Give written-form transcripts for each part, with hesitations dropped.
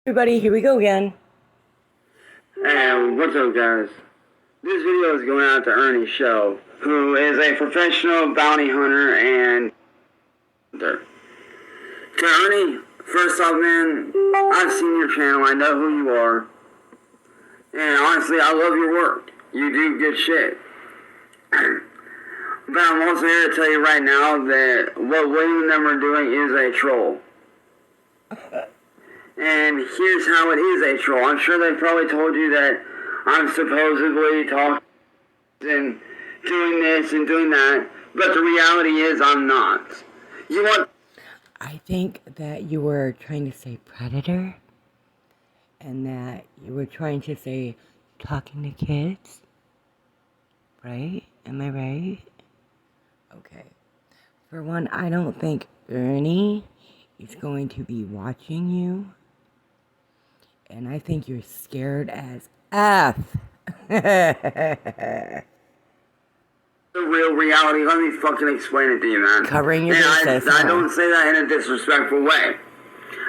Everybody, here we go again. Hey, what's up, guys? This video is going out to Ernie Show, who is a professional bounty hunter and... To Ernie, first off, man, I've seen your channel, I know who you are, and honestly, I love your work. You do good shit. But I'm also here to tell you right now that what William and them are doing is a troll. And here's how it is a troll. I'm sure they probably told you that I'm supposedly talking and doing this and doing that, but the reality is I'm not. You want... I think that you were trying to say predator, and that you were trying to say talking to kids, right? Am I right? Okay. For one, I don't think Ernie is going to be watching you. And I think you're scared as F. The real reality, let me fucking explain it to you, man. Covering your bases. I don't say that in a disrespectful way.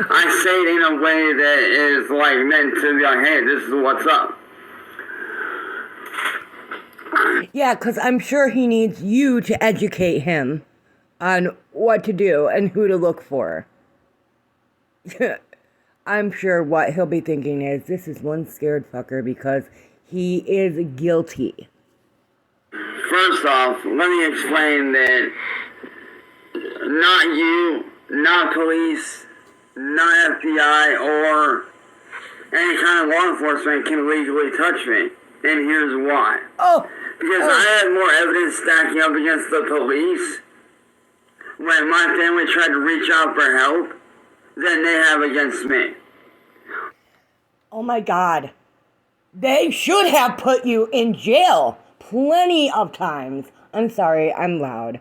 I say it in a way that is like meant to be like, hey, this is what's up. Yeah, because I'm sure he needs you to educate him on what to do and who to look for. I'm sure what he'll be thinking is, this is one scared fucker because he is guilty. First off, let me explain that not you, not police, not FBI, or any kind of law enforcement can legally touch me. And here's why. Because I had more evidence stacking up against the police when my family tried to reach out for help than they have against me. Oh my God. They should have put you in jail plenty of times. I'm sorry, I'm loud.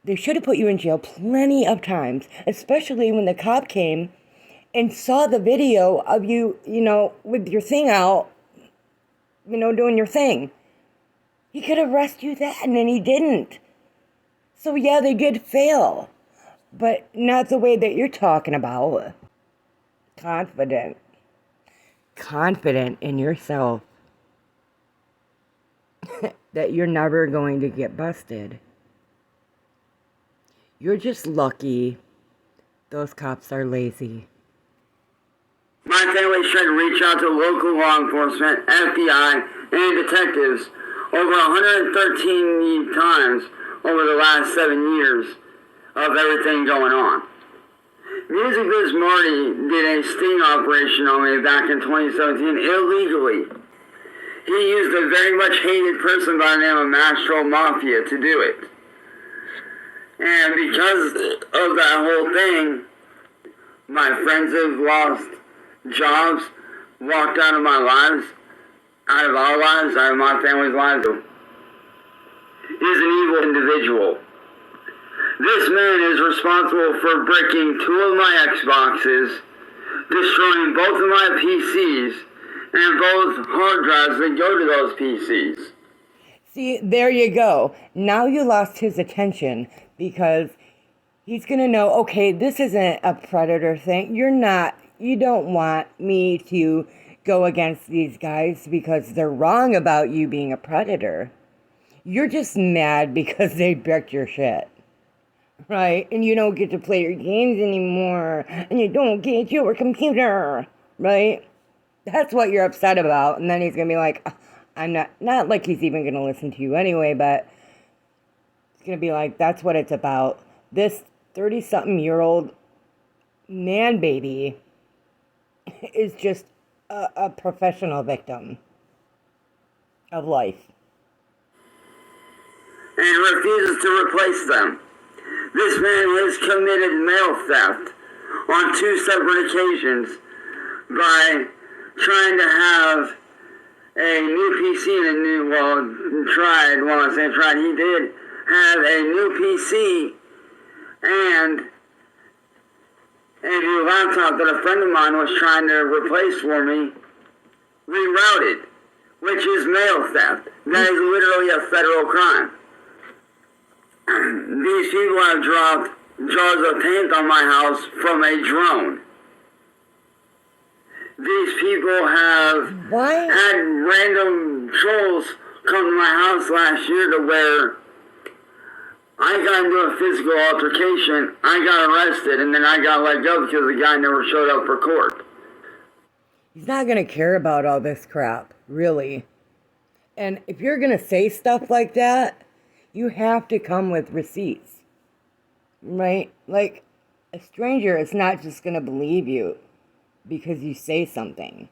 They should have put you in jail plenty of times, especially when the cop came and saw the video of you, with your thing out, doing your thing. He could arrest you then, and he didn't. So yeah, they did fail. But not the way that you're talking about. Confident in yourself. That you're never going to get busted. You're just lucky those cops are lazy. My family tried to reach out to local law enforcement, FBI, and detectives over 113 times over the last 7 years of everything going on. Music Biz Marty did a sting operation on me back in 2017 illegally. He used a very much hated person by the name of Mastro Mafia to do it. And because of that whole thing, my friends have lost jobs, walked out of my lives, out of our lives, out of my family's lives. He's an evil individual. This man is responsible for breaking 2 of my Xboxes, destroying both of my PCs, and both hard drives that go to those PCs. See, there you go. Now you lost his attention because he's going to know, okay, this isn't a predator thing. You don't want me to go against these guys because they're wrong about you being a predator. You're just mad because they wrecked your shit. Right? And you don't get to play your games anymore. And you don't get your computer. Right? That's what you're upset about. And then he's going to be like, I'm not like he's even going to listen to you anyway, but it's going to be like, that's what it's about. This 30-something-year-old man baby is just a professional victim of life. And refuses to replace them. This man has committed mail theft on 2 separate occasions by trying to have a new PC and he did have a new PC and a new laptop that a friend of mine was trying to replace for me, rerouted, which is mail theft. That is literally a federal crime. These people have dropped jars of paint on my house from a drone. these people have had random trolls come to my house last year to where I got into a physical altercation, I got arrested, and then I got let go because the guy never showed up for court. He's not going to care about all this crap, really. And if you're going to say stuff like that, you have to come with receipts. Right? Like, a stranger is not just going to believe you because you say something.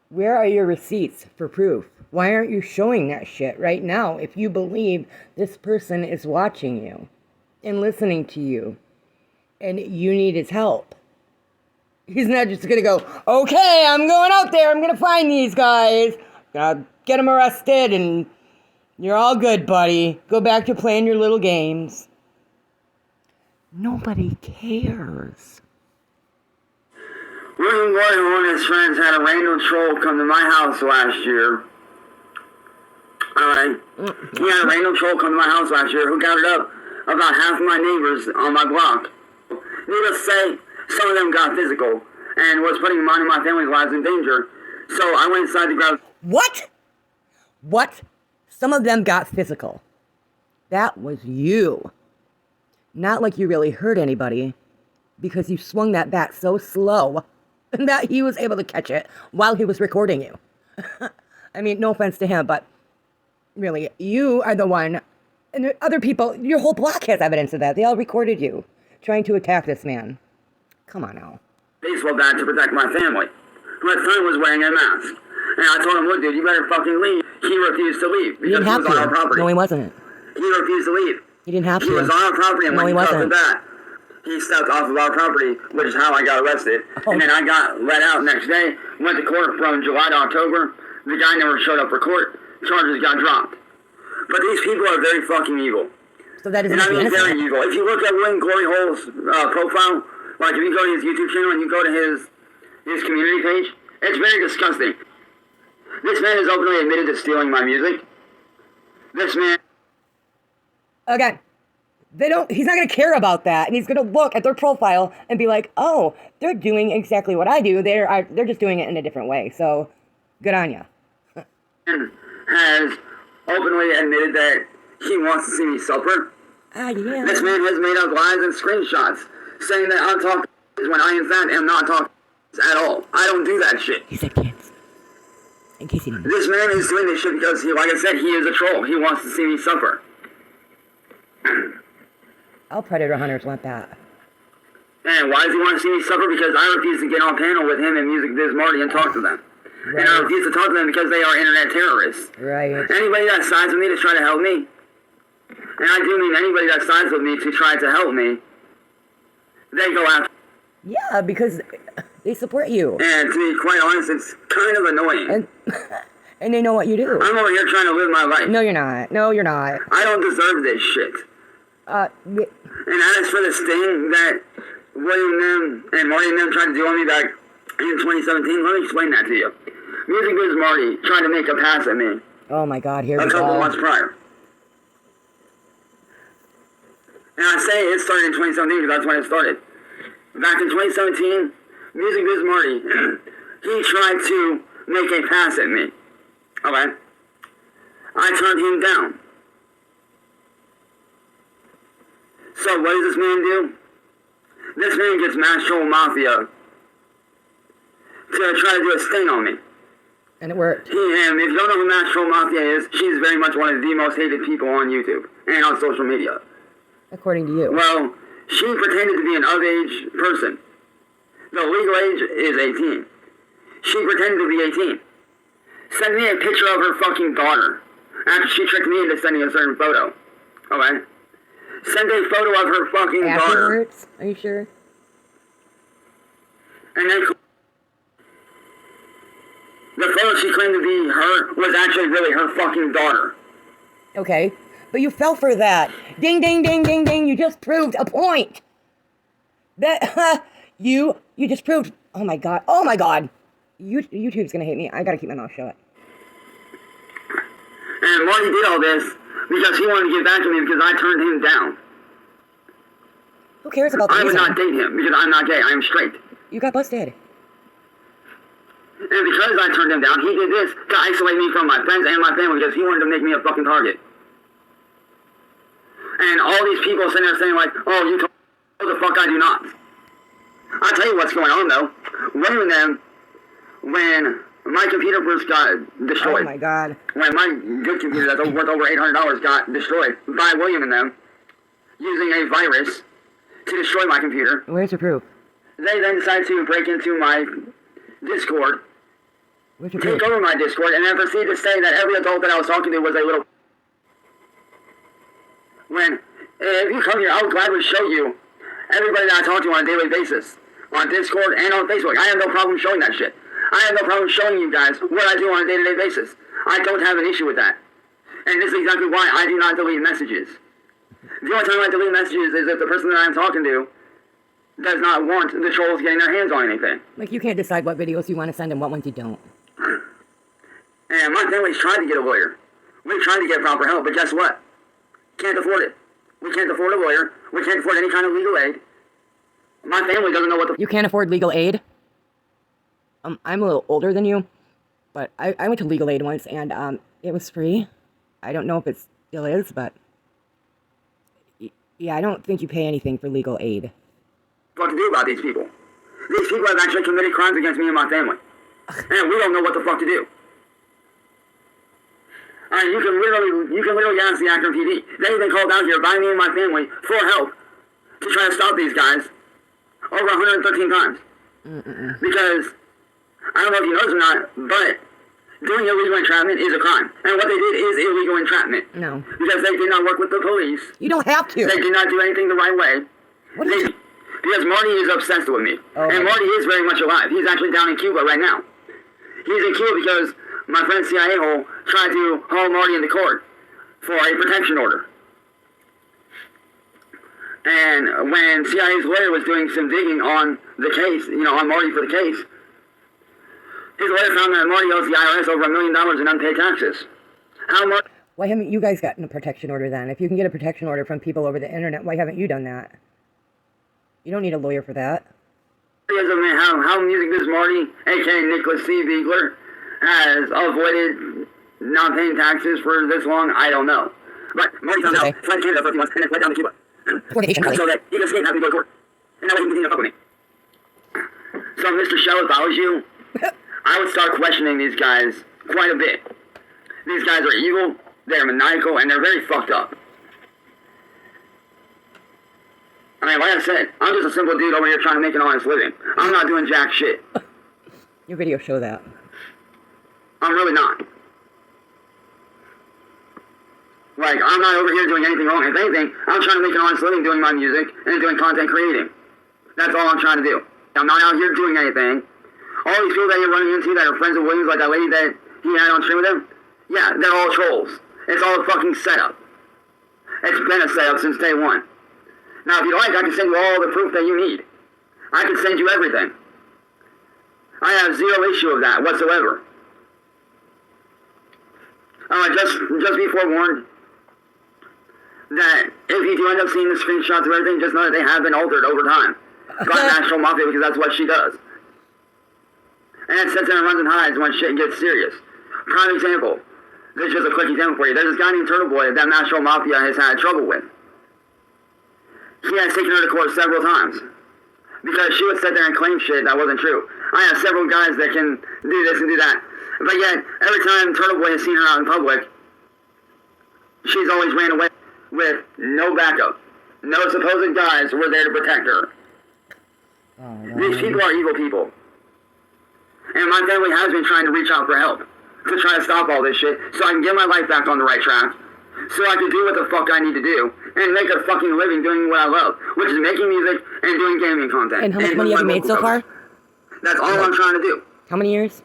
Where are your receipts for proof? Why aren't you showing that shit right now if you believe this person is watching you and listening to you and you need his help? He's not just going to go, okay, I'm going out there, I'm going to find these guys, gonna get them arrested, and you're all good, buddy. Go back to playing your little games. Nobody cares. William Gordon and his friends had a random troll come to my house last year. Alright? He had a random troll come to my house last year who gathered up about half of my neighbors on my block. Needless to say, some of them got physical and was putting mine and my family's lives in danger. So I went inside to grab... What? What? Some of them got physical. That was you. Not like you really hurt anybody, because you swung that bat so slow that he was able to catch it while he was recording you. I mean, no offense to him, but really, you are the one, and the other people, your whole block has evidence of that. They all recorded you trying to attack this man. Come on now. Baseball bat to protect my family, who at the time was wearing a mask. And I told him, look, dude, you better fucking leave. He refused to leave because he was on our property. No, he wasn't. He refused to leave. He didn't have to. He was on our property, and no, when he caught the wasn't. bat, he stepped off of our property, which is how I got arrested. Oh. And then I got let out next day, went to court from July to October. The guy never showed up for court. Charges got dropped. But these people are very fucking evil. So that is and I mean very evil. If you look at William Glory Hole's profile, like if you go to his YouTube channel and you go to his community page, it's very disgusting. This man has openly admitted to stealing my music. This man... Again, he's not going to care about that, and he's going to look at their profile and be like, oh, they're doing exactly what I do. They're just doing it in a different way, so good on ya. Has openly admitted that he wants to see me suffer. Yeah. This man has made up lies and screenshots saying that I'm talking when I in fact am not talking at all. I don't do that shit. He said kids. In case he didn't. This man is doing this shit because he, like I said, he is a troll. He wants to see me suffer. All predator hunters want that. And why does he want to see me suffer? Because I refuse to get on panel with him and Music Biz Marty and talk to them. Right. And I refuse to talk to them because they are internet terrorists. Right. Anybody that sides with me to try to help me, and I do mean anybody that sides with me to try to help me, they go after. Yeah, because they support you. And to be quite honest, it's kind of annoying. And they know what you do. I'm over here trying to live my life. No, you're not. No, you're not. I don't deserve this shit. And as for this thing that William and Marty and them tried to do on me back in 2017, let me explain that to you. Music Biz Marty tried to make a pass at me. Oh my God, here we go. A couple months prior. And I say it started in 2017 because that's when it started. Back in 2017, Music Biz Marty, he tried to make a pass at me. Okay? I turned him down. So what does this man do? This man gets Mass Troll Mafia to try to do a sting on me. And it worked. If you don't know who Mass Troll Mafia is, she's very much one of the most hated people on YouTube and on social media. According to you. Well, she pretended to be an of-age person. The legal age is 18. She pretended to be 18. Sent me a picture of her fucking daughter after she tricked me into sending a certain photo. Okay? Sent a photo of her fucking Afterwards? daughter. Are you sure? And then the photo she claimed to be her was actually really her fucking daughter. Okay. But you fell for that. Ding, ding, ding, ding, ding. You just proved a point. That, you just proved, oh my God. Oh my God. YouTube's gonna hate me. I gotta keep my mouth shut. And Marty did all this because he wanted to get back to me because I turned him down. Who cares about the I would reason? not date him because I'm not gay. I am straight. You got busted. And because I turned him down, he did this to isolate me from my friends and my family because he wanted to make me a fucking target. And all these people sitting there saying like, oh, you told me, the fuck I do not. I'll tell you what's going on though. When my computer first got destroyed. Oh my God. When my good computer that's worth over $800 got destroyed by William and them using a virus to destroy my computer. Where's the proof? They then decided to break into my Discord, take over my Discord, and then proceed to say that every adult that I was talking to was a little... When, if you come here, I will gladly show you everybody that I talk to on a daily basis, on Discord and on Facebook. I have no problem showing that shit. I have no problem showing you guys what I do on a day-to-day basis. I don't have an issue with that. And this is exactly why I do not delete messages. The only time I delete messages is if the person that I'm talking to does not want the trolls getting their hands on anything. Like, you can't decide what videos you want to send and what ones you don't. And my family's tried to get a lawyer. We tried to get proper help, but guess what? Can't afford it. We can't afford a lawyer. We can't afford any kind of legal aid. My family doesn't know what the... You can't afford legal aid? I'm a little older than you, but I went to legal aid once, and it was free. I don't know if it still is, but... Yeah, I don't think you pay anything for legal aid. What to do about these people? These people have actually committed crimes against me and my family. And we don't know what the fuck to do. I mean, you can literally ask the Akron PD. They even called out here by me and my family for help to try to stop these guys over 113 times. Because, I don't know if you noticed or not, but doing illegal entrapment is a crime. And what they did is illegal entrapment. No. Because they did not work with the police. You don't have to. They did not do anything the right way. Because Marty is obsessed with me. Oh, and Marty is very much alive. He's actually down in Cuba right now. He's in Cuba because my friend CIA Hole tried to haul Marty into court for a protection order. And when CIA's lawyer was doing some digging on the case, on Marty for the case, his lawyer found that Marty owes the IRS over $1 million in unpaid taxes. Why haven't you guys gotten a protection order then? If you can get a protection order from people over the internet, why haven't you done that? You don't need a lawyer for that. How music biz Marty, aka Nicholas C. Beagler, has avoided not paying taxes for this long, I don't know. But Marty found out, fled Canada for a few months, and then fled down to Cuba. So that he can escape and have to go to court. And that way he can continue to fuck with me. So Mr. Shell, if I was you, I would start questioning these guys quite a bit. These guys are evil, they're maniacal, and they're very fucked up. I mean, like I said, I'm just a simple dude over here trying to make an honest living. I'm not doing jack shit. Your videos show that. I'm really not. Like, I'm not over here doing anything wrong. If anything, I'm trying to make an honest living doing my music and doing content creating. That's all I'm trying to do. I'm not out here doing anything. All these people that you're running into that are friends of Williams, like that lady that he had on stream with him, yeah, they're all trolls. It's all a fucking setup. It's been a setup since day one. Now, if you like, I can send you all the proof that you need. I can send you everything. I have zero issue of that whatsoever. Just be forewarned that if you do end up seeing the screenshots of everything, just know that they have been altered over time by National Mafia, because that's what she does. And it sits there and runs and hides when shit gets serious. Prime example. This is just a quick example for you. There's this guy named Turtle-Boy that National Mafia has had trouble with. He has taken her to court several times because she would sit there and claim shit that wasn't true. I have several guys that can do this and do that. But yet, every time Turtle-Boy has seen her out in public, she's always ran away with no backup. No supposed guys were there to protect her. Oh, no. These people are evil people. And my family has been trying to reach out for help to try to stop all this shit so I can get my life back on the right track. So I can do what the fuck I need to do and make a fucking living doing what I love, which is making music and doing gaming content. And how much money have you made so far? That's all I'm trying to do. How many years?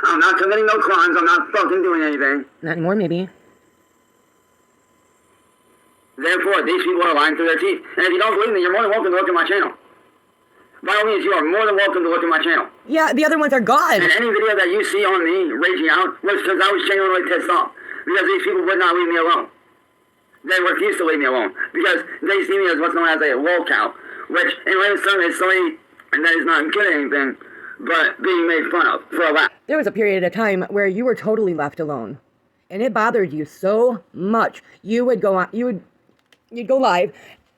I'm not committing no crimes. I'm not fucking doing anything. Not anymore, maybe. Therefore, these people are lying through their teeth. And if you don't believe me, you're more than welcome to look at my channel. By all means, you are more than welcome to look at my channel. Yeah, the other ones are gone. And any video that you see on me raging out was because I was genuinely pissed off. Because these people would not leave me alone. They refuse to leave me alone. Because they see me as what's known as a lolcow. Which, in layman's terms, is somebody that is not good at anything, but being made fun of for a laugh. There was a period of time where you were totally left alone, and it bothered you so much. You'd go live,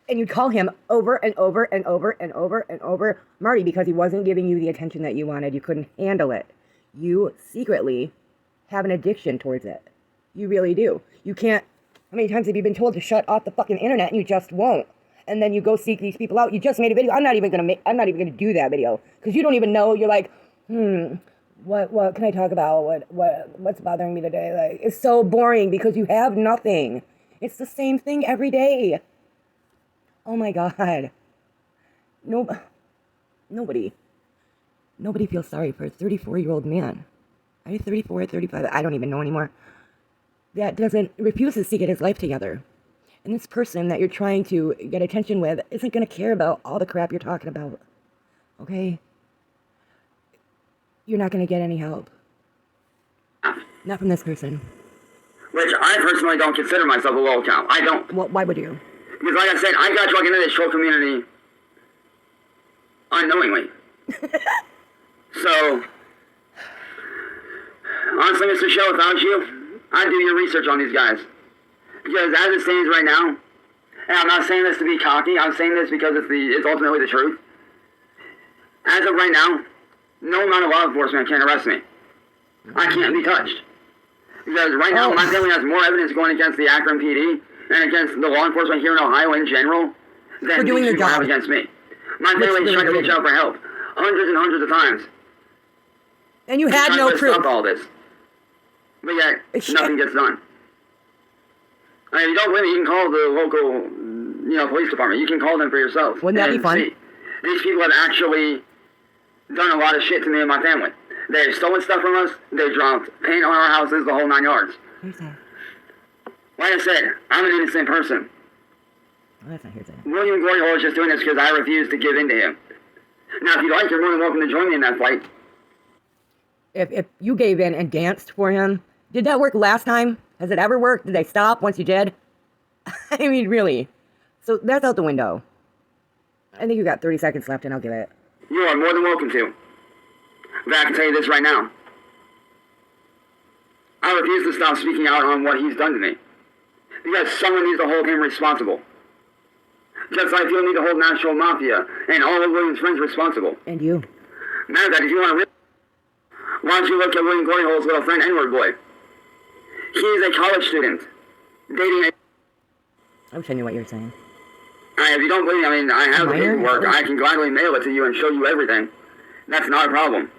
and you'd call him over and over and over and over and over, Marty, because he wasn't giving you the attention that you wanted. You couldn't handle it. You secretly have an addiction towards it. You really do. You can't. How many times have you been told to shut off the fucking internet and you just won't? And then you go seek these people out. You just made a video. I'm not even gonna do that video because you don't even know. You're like, what can I talk about? What's bothering me today? Like, it's so boring because you have nothing. It's the same thing every day. Oh my God. Nobody feels sorry for a 34-year-old man. Are you 34 or 35? I don't even know anymore. That refuses to get his life together. And this person that you're trying to get attention with isn't going to care about all the crap you're talking about. Okay? You're not going to get any help. Not from this person. Which I personally don't consider myself a low count. I don't. Well, why would you? Because like I said, I got dragged into this troll community unknowingly. So, honestly, Mr. Show, without you, I'd do your research on these guys. Because as it stands right now, and I'm not saying this to be cocky, I'm saying this because it's ultimately the truth. As of right now, no amount of law enforcement can arrest me. I can't be touched. Because right now, my family has more evidence going against the Akron PD and against the law enforcement here in Ohio in general than these people have against me. My family's tried to reach out for help hundreds and hundreds of times. And you had no proof. Stop all this. But yet, nothing gets done. I mean, if you don't believe me, you can call the local, police department. You can call them for yourself. Wouldn't that be fun? See. These people have actually done a lot of shit to me and my family. They've stolen stuff from us. They dropped paint on our houses, the whole 9 yards. Hearsay. Like I said, I'm an innocent person. Well, that's not hearsay. William Glory Hole is just doing this because I refuse to give in to him. Now, if you like, you're more than welcome to join me in that fight. If you gave in and danced for him, did that work last time? Has it ever worked? Did they stop once you did? I mean, really. So that's out the window. I think you got 30 seconds left, and I'll give it. You are more than welcome to. But I can tell you this right now. I refuse to stop speaking out on what he's done to me. Because someone needs to hold him responsible. Just like you'll need to hold National Mafia and all of William's friends responsible. And you. Matter of fact, if you want to why don't you look at William Glory Hole's little friend, NWord-boi? He's a college student. Dating a... I wish I knew what you were saying. If you don't believe me, I mean, I have the paperwork. I can gladly mail it to you and show you everything. That's not a problem.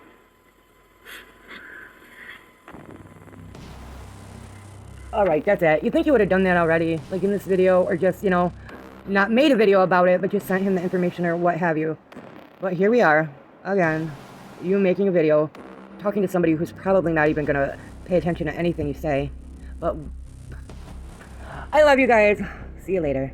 Alright, that's it. You think you would have done that already? Like in this video? Or just, not made a video about it, but just sent him the information or what have you. But here we are. Again. You making a video. Talking to somebody who's probably not even going to pay attention to anything you say. But I love you guys. See you later.